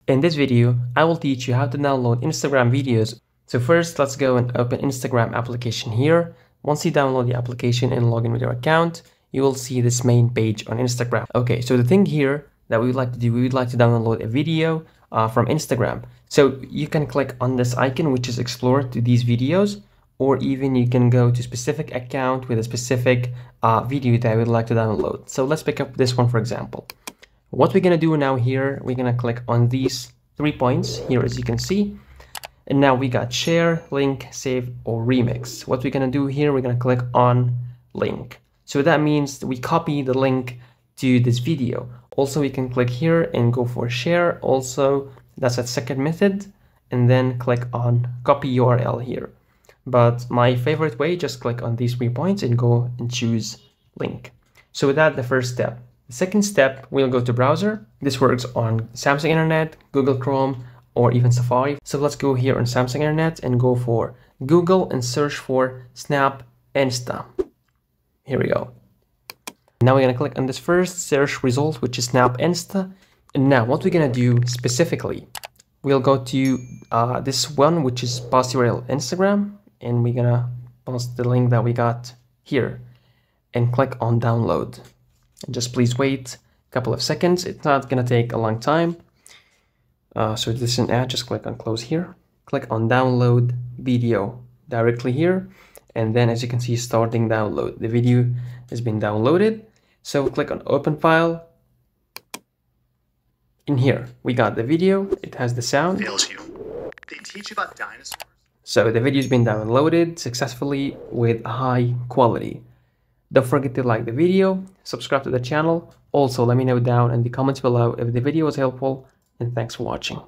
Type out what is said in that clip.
In this video, I will teach you how to download Instagram videos. So first, let's go and open Instagram application here. Once you download the application and log in with your account, you will see this main page on Instagram. Okay, so the thing here that we would like to do, we would like to download a video from Instagram. So you can click on this icon, which is Explore to these videos, or even you can go to specific account with a specific video that I would like to download. So let's pick up this one, for example. What we're going to do now here, we're going to click on these 3 points here, as you can see. And now we got share, link, save, or remix. What we're going to do here, we're going to click on link. So that means that we copy the link to this video. Also, we can click here and go for share. Also, that's a second method. And then click on copy URL here. But my favorite way, just click on these 3 points and go and choose link. So that's the first step. The second step, we'll go to browser. This works on Samsung Internet, Google Chrome, or even Safari. So let's go here on Samsung Internet and go for Google and search for Snap Insta. Here we go. Now we're gonna click on this first search result, which is Snap Insta. And now what we're gonna do specifically, we'll go to this one, which is post URL Instagram, and we're gonna post the link that we got here and click on download. And just please wait a couple of seconds. It's not gonna take a long time. So this is an ad, just click on close here. Click on download video directly here. And then as you can see, starting download. The video has been downloaded. So click on open file. In here, we got the video. It has the sound. They teach about dinosaurs. So the video's been downloaded successfully with high quality. Don't forget to like the video, subscribe to the channel. Also, let me know down in the comments below if the video was helpful, and thanks for watching.